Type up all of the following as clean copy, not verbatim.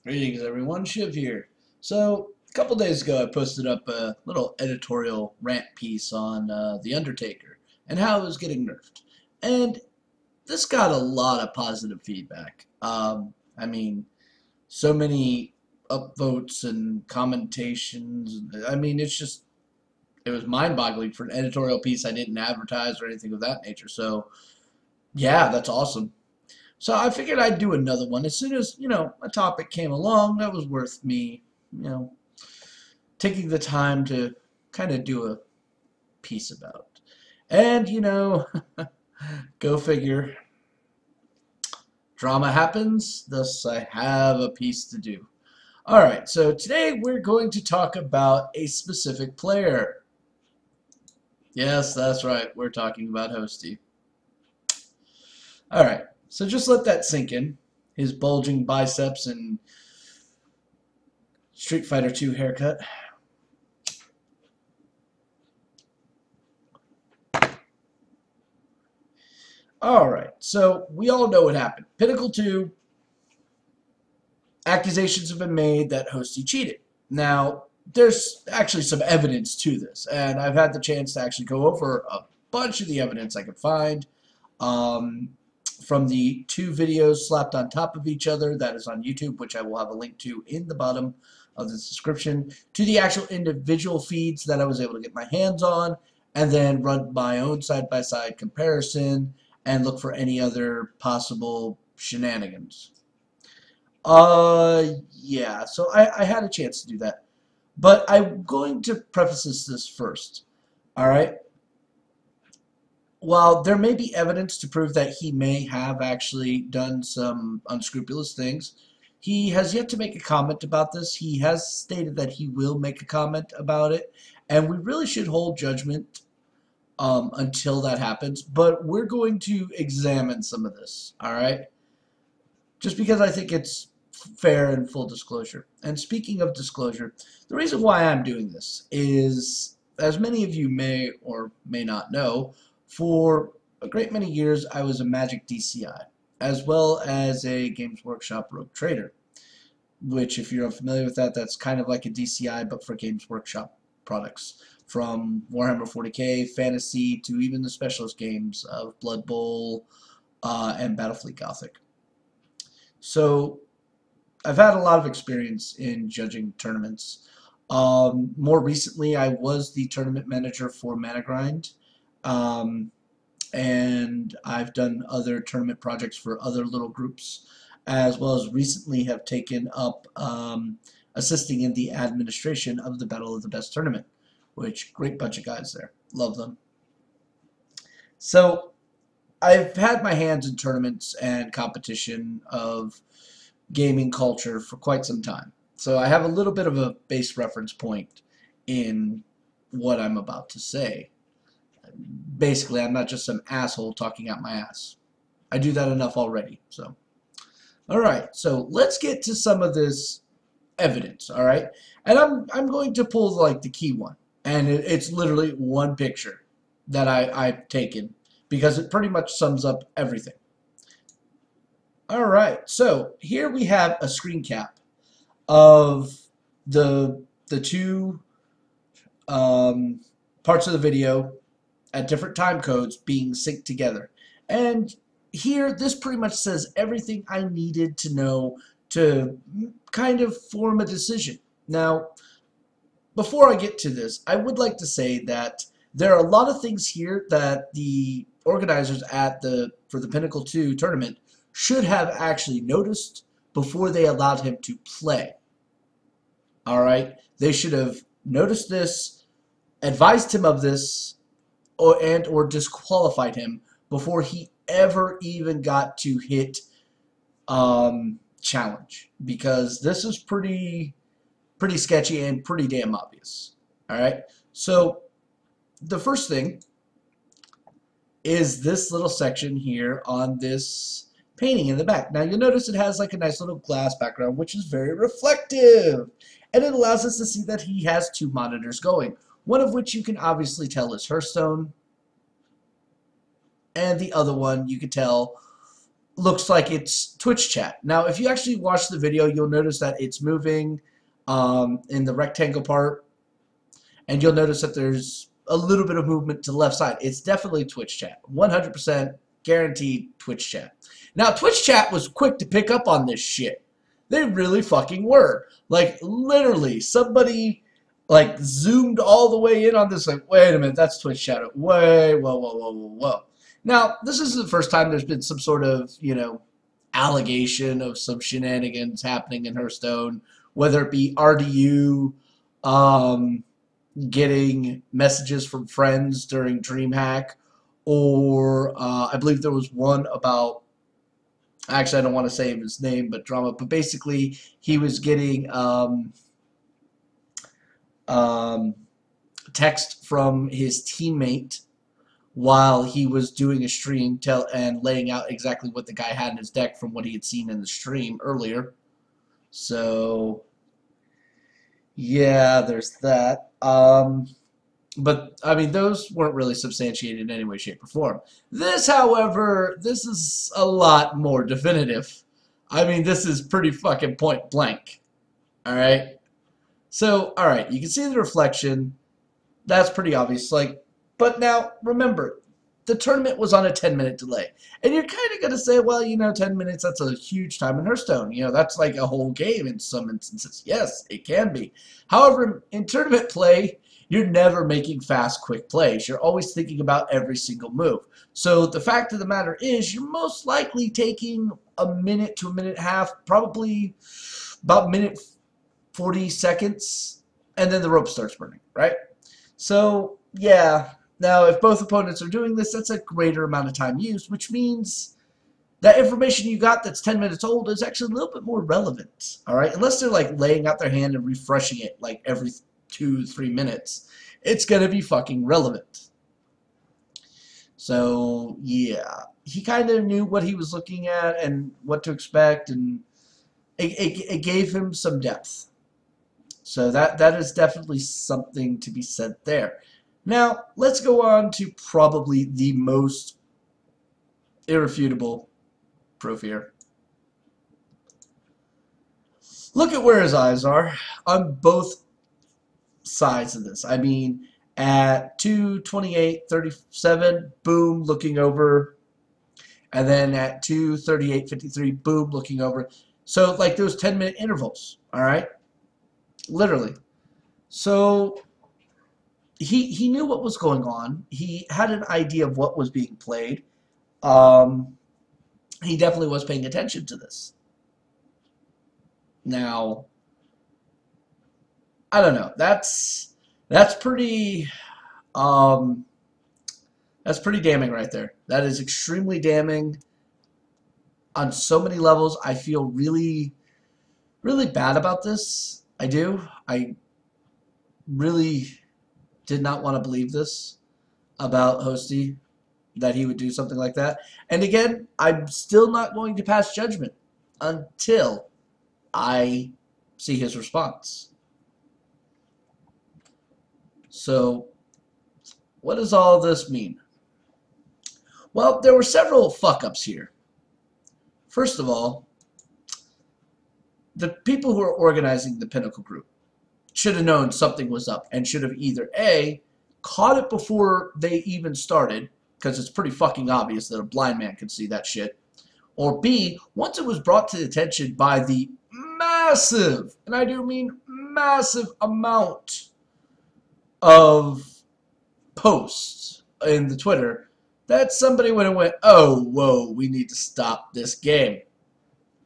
Greetings everyone, Shiv here. So, a couple days ago I posted up a little editorial rant piece on The Undertaker and how it was getting nerfed. And this got a lot of positive feedback. I mean, so many upvotes and commentations. I mean, it was mind-boggling for an editorial piece I didn't advertise or anything of that nature. So, yeah, that's awesome. So I figured I'd do another one as soon as, a topic came along that was worth me, you know, taking the time to kind of do a piece about. And, go figure, drama happens, thus I have a piece to do. Alright, so today we're going to talk about a specific player. Yes, that's right, we're talking about HOSTY. Alright, so just let that sink in. His bulging biceps and Street Fighter 2 haircut. Alright, so we all know what happened. Pinnacle 2, accusations have been made that HOSTY cheated. Now, there's actually some evidence to this, and I've had the chance to actually go over a bunch of the evidence I could find. From the two videos slapped on top of each other that is on YouTube, which I will have a link to in the bottom of the description, to the actual individual feeds that I was able to get my hands on, and then run my own side-by-side comparison and look for any other possible shenanigans. Yeah, so I had a chance to do that. But I'm going to preface this first. Alright? While there may be evidence to prove that he may have actually done some unscrupulous things, he has yet to make a comment about this. He has stated that he will make a comment about it, and we really should hold judgment until that happens. But we're going to examine some of this, all right? Just because I think it's fair and full disclosure. And speaking of disclosure, the reason why I'm doing this is, as many of you may or may not know, for a great many years I was a Magic DCI, as well as a Games Workshop Rogue Trader, which, if you're unfamiliar with that, that's kind of like a DCI but for Games Workshop products, from Warhammer 40k, Fantasy, to even the specialist games of Blood Bowl and Battlefleet Gothic. So I've had a lot of experience in judging tournaments. More recently, I was the tournament manager for Mana Grind, and I've done other tournament projects for other little groups, as well as recently have taken up assisting in the administration of the Battle of the Best tournament, which, great bunch of guys there. Love them. So I've had my hands in tournaments and competition of gaming culture for quite some time. So I have a little bit of a base reference point in what I'm about to say. Basically, I'm not just some asshole talking out my ass. I do that enough already. So, alright, so let's get to some of this evidence, alright? And I'm going to pull like the key one. And it's literally one picture that I've taken, because it pretty much sums up everything. Alright, so here we have a screen cap of the two parts of the video at different time codes being synced together. And here, this pretty much says everything I needed to know to kind of form a decision. Now, before I get to this, I would like to say that there are a lot of things here that the organizers for the Pinnacle 2 tournament should have actually noticed before they allowed him to play. Alright? They should have noticed this, advised him of this, or disqualified him before he ever even got to hit challenge. Because this is pretty sketchy and pretty damn obvious. Alright? So, the first thing is this little section here on this painting in the back. Now you'll notice it has like a nice little glass background, which is very reflective, and it allows us to see that he has two monitors going, one of which you can obviously tell is Hearthstone, and the other one you can tell looks like it's Twitch chat. Now, if you actually watch the video, you'll notice that it's moving in the rectangle part, and you'll notice that there's a little bit of movement to the left side. It's definitely Twitch chat. 100% guaranteed Twitch chat. Now, Twitch chat was quick to pick up on this shit. They really fucking were. Like, literally, somebody, like, zoomed all the way in on this, like, wait a minute, that's Twitch chat. Whoa, whoa, whoa, whoa, whoa, whoa. Now, this isn't the first time there's been some sort of, you know, allegation of some shenanigans happening in Hearthstone, whether it be RDU, getting messages from friends during DreamHack, or I believe there was one about, actually I don't want to say his name, but drama, but basically he was getting text from his teammate while he was doing a stream and laying out exactly what the guy had in his deck from what he had seen in the stream earlier. So yeah, there's that. But, I mean, those weren't really substantiated in any way, shape, or form. This, however, this is a lot more definitive. I mean, this is pretty fucking point blank. Alright? So, alright, you can see the reflection. That's pretty obvious. Like, but now, remember, the tournament was on a 10-minute delay. And you're kind of going to say, well, you know, 10 minutes, that's a huge time in Hearthstone. You know, that's like a whole game in some instances. Yes, it can be. However, in tournament play, you're never making fast, quick plays. You're always thinking about every single move. So the fact of the matter is, you're most likely taking a minute to a minute and a half, probably about minute 40 seconds, and then the rope starts burning, right? So, yeah. Now, if both opponents are doing this, that's a greater amount of time used, which means that information you got that's 10 minutes old is actually a little bit more relevant, all right? Unless they're, like, laying out their hand and refreshing it, like, every 2-3 minutes, it's going to be fucking relevant. So, yeah. He kind of knew what he was looking at and what to expect, and it gave him some depth. So that is definitely something to be said there. Now, let's go on to probably the most irrefutable proof here. Look at where his eyes are on both sides of this. I mean, at 2:28:37, boom, looking over. And then at 2:38:53, boom, looking over. So, like those 10-minute intervals, all right? Literally. So he knew what was going on. He had an idea of what was being played. He definitely was paying attention to this. Now, I don't know. That's pretty damning right there. That is extremely damning on so many levels. I feel really, really bad about this. I do. I really did not want to believe this about HOSTY, that he would do something like that. And again, I'm still not going to pass judgment until I see his response. So, what does all this mean? Well, there were several fuck-ups here. First of all, the people who are organizing the Pinnacle group should have known something was up and should have either A, caught it before they even started, because it's pretty fucking obvious that a blind man could see that shit, or B, once it was brought to attention by the massive, and I do mean massive amount of posts in the Twitter, that somebody went and went, oh, whoa, we need to stop this game.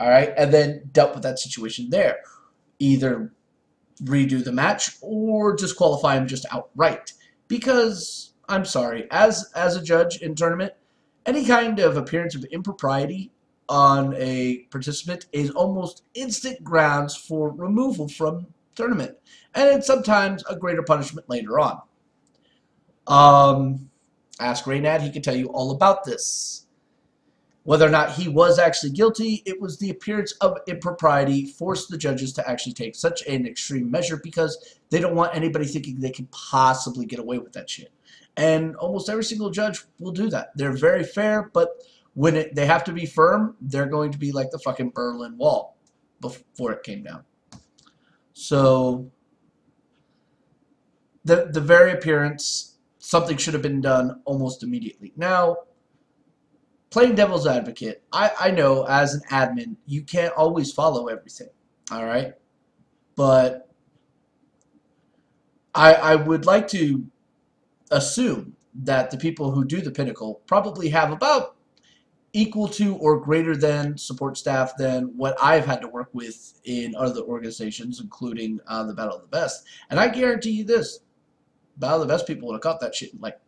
Alright, and then dealt with that situation there. Either redo the match or disqualify him just outright. Because, I'm sorry, as a judge in tournament, any kind of appearance of impropriety on a participant is almost instant grounds for removal from tournament. And it's sometimes a greater punishment later on. Ask Raynad, he can tell you all about this. Whether or not he was actually guilty, it was the appearance of impropriety forced the judges to actually take such an extreme measure because they don't want anybody thinking they can possibly get away with that shit. And almost every single judge will do that. They're very fair, but when they have to be firm, they're going to be like the fucking Berlin Wall before it came down. So the very appearance, something should have been done almost immediately. Now, playing devil's advocate, I know as an admin, you can't always follow everything, all right? But I would like to assume that the people who do the Pinnacle probably have about equal to or greater than support staff than what I've had to work with in other organizations, including the Battle of the Best. And I guarantee you this, Battle of the Best people would have caught that shit. Like,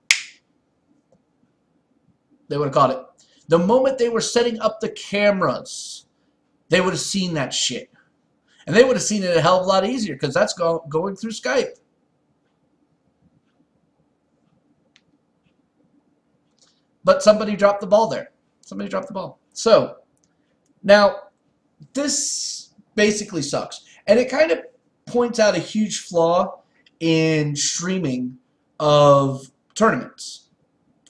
they would have caught it. The moment they were setting up the cameras, they would have seen that shit. And they would have seen it a hell of a lot easier because that's going through Skype. But somebody dropped the ball there. Somebody dropped the ball. So, now, this basically sucks. And it kind of points out a huge flaw in streaming of tournaments.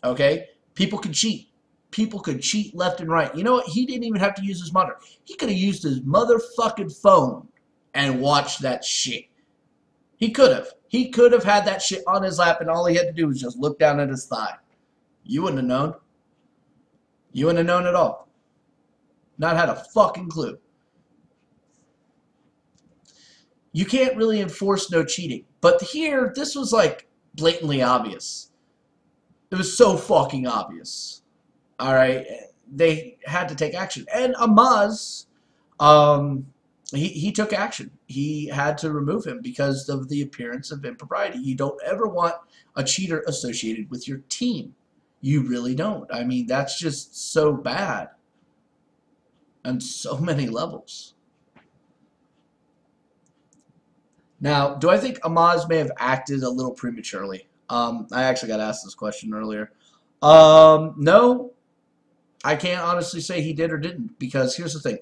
Okay? People can cheat. People could cheat left and right. You know what? He didn't even have to use his monitor. He could have used his motherfucking phone and watched that shit. He could have. He could have had that shit on his lap and all he had to do was just look down at his thigh. You wouldn't have known. You wouldn't have known at all. Not had a fucking clue. You can't really enforce no cheating. But here, this was like blatantly obvious. It was so fucking obvious. Alright, they had to take action. And Amaz, he took action. He had to remove him because of the appearance of impropriety. You don't ever want a cheater associated with your team. You really don't. I mean, that's just so bad on so many levels. Now, do I think Amaz may have acted a little prematurely? I actually got asked this question earlier. No, I can't honestly say he did or didn't, because here's the thing.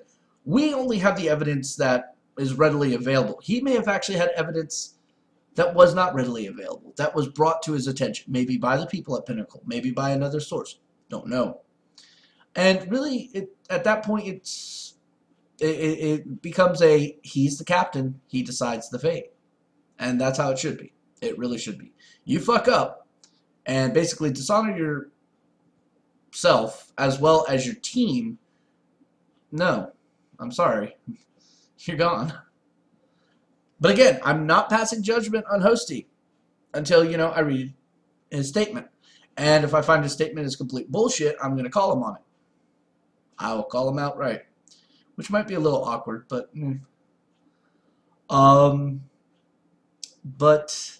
We only have the evidence that is readily available. He may have actually had evidence that was not readily available, that was brought to his attention, maybe by the people at Pinnacle, maybe by another source. Don't know. And really, at that point, it becomes a, he's the captain, he decides the fate. And that's how it should be. It really should be. You fuck up and basically dishonor yourself as well as your team. No, I'm sorry. You're gone. But again, I'm not passing judgment on HOSTY until, you know, I read his statement. And if I find his statement is complete bullshit, I'm going to call him on it. I will call him outright. Which might be a little awkward, but... But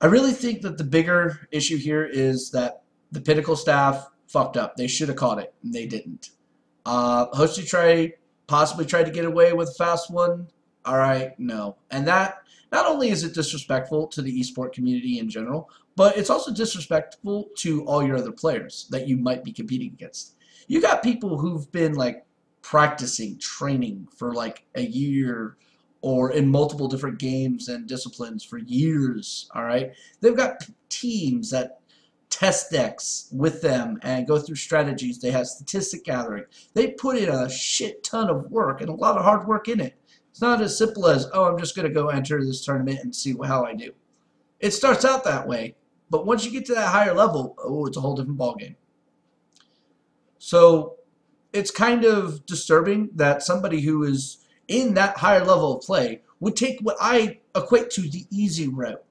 I really think that the bigger issue here is that the Pinnacle staff fucked up. They should have caught it, and they didn't. HOSTY possibly tried to get away with a fast one. All right, no. And that, not only is it disrespectful to the esport community in general, but it's also disrespectful to all your other players that you might be competing against. You got people who've been like practicing, training for like a year or in multiple different games and disciplines for years, all right? They've got teams that test decks with them and go through strategies. They have statistic gathering. They put in a shit ton of work and a lot of hard work in it. It's not as simple as, oh, I'm just going to go enter this tournament and see how I do. It starts out that way, but once you get to that higher level, oh, it's a whole different ballgame. So it's kind of disturbing that somebody who is in that higher level of play would take what I equate to the easy route.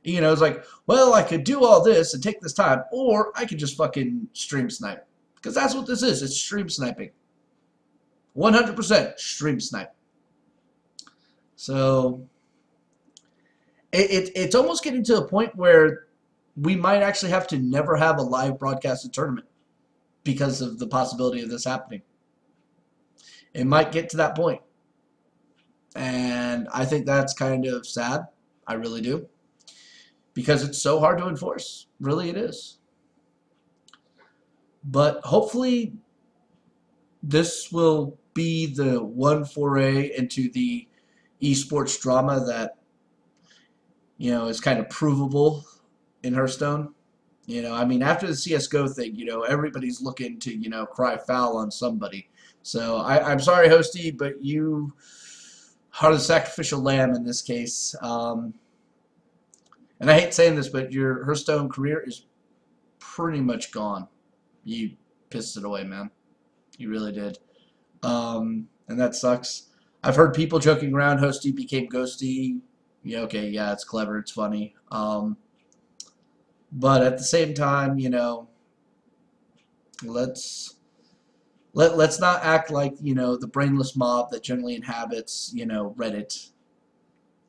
You know, it's like, well, I could do all this and take this time, or I could just fucking stream snipe. Because that's what this is. It's stream sniping. 100% stream snipe. So it's almost getting to a point where we might actually have to never have a live broadcasted tournament because of the possibility of this happening. It might get to that point. And I think that's kind of sad. I really do. Because it's so hard to enforce. Really it is. But hopefully this will be the one foray into the esports drama that, you know, is kind of provable in Hearthstone. You know, I mean, after the CSGO thing, you know, everybody's looking to, you know, cry foul on somebody. So I'm sorry, Hosty, but you are the sacrificial lamb in this case. And I hate saying this, but your Hearthstone career is pretty much gone. You pissed it away, man. You really did. And that sucks. I've heard people joking around, Hosty became ghosty. Yeah, okay, yeah, it's clever, it's funny. But at the same time, you know, let's not act like, you know, the brainless mob that generally inhabits, you know, Reddit.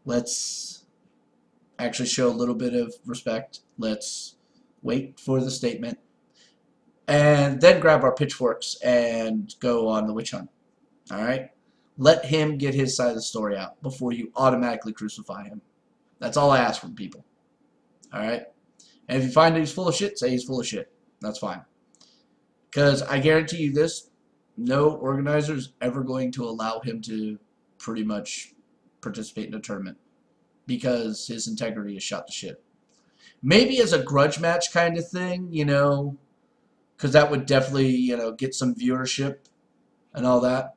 Let's actually show a little bit of respect. Let's wait for the statement and then grab our pitchforks and go on the witch hunt. All right? Let him get his side of the story out before you automatically crucify him. That's all I ask from people. All right? And if you find that he's full of shit, say he's full of shit. That's fine. Because I guarantee you this, no organizer is ever going to allow him to pretty much participate in a tournament because his integrity is shot to shit. Maybe as a grudge match kind of thing, you know, because that would definitely, you know, get some viewership and all that.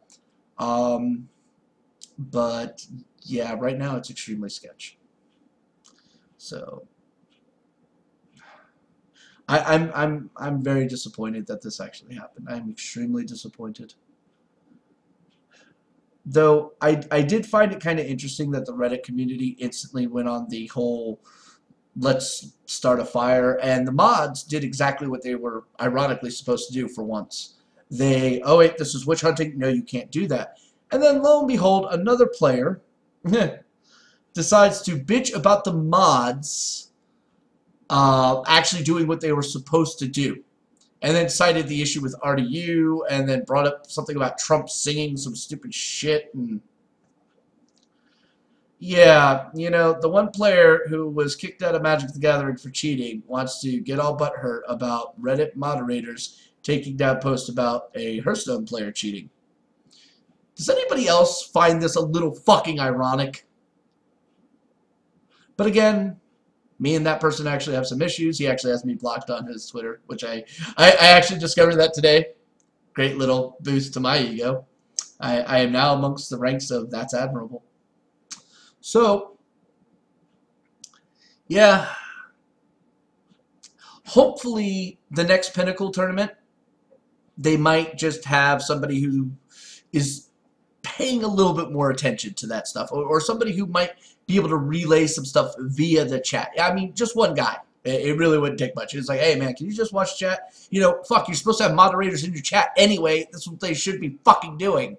But yeah, right now it's extremely sketch. So I'm very disappointed that this actually happened. I'm extremely disappointed. Though I did find it kind of interesting that the Reddit community instantly went on the whole let's start a fire, and the mods did exactly what they were ironically supposed to do for once. They, oh wait, this is witch hunting, no you can't do that. And then lo and behold, another player decides to bitch about the mods actually doing what they were supposed to do. And then cited the issue with RDU, and then brought up something about Trump singing some stupid shit. And yeah, you know, the one player who was kicked out of Magic the Gathering for cheating wants to get all butthurt about Reddit moderators taking down posts about a Hearthstone player cheating. Does anybody else find this a little fucking ironic? But again, me and that person actually have some issues. He actually has me blocked on his Twitter, which I actually discovered that today. Great little boost to my ego. I am now amongst the ranks of that's admirable. So, yeah. Hopefully, the next Pinnacle tournament, they might just have somebody who is paying a little bit more attention to that stuff, or somebody who might be able to relay some stuff via the chat. I mean, just one guy. It really wouldn't take much. It's like, hey, man, can you just watch chat? You know, fuck, you're supposed to have moderators in your chat anyway. That's what they should be fucking doing.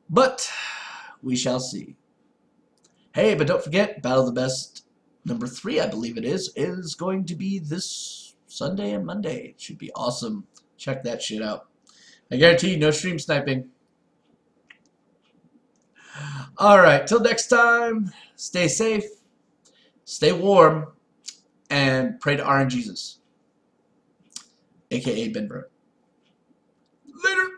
But we shall see. Hey, but don't forget, Battle of the Best number 3, I believe it is going to be this Sunday and Monday. It should be awesome. Check that shit out. I guarantee you, no stream sniping. Alright, till next time, stay safe, stay warm, and pray to RNGesus, a.k.a. Ben Bro. Later!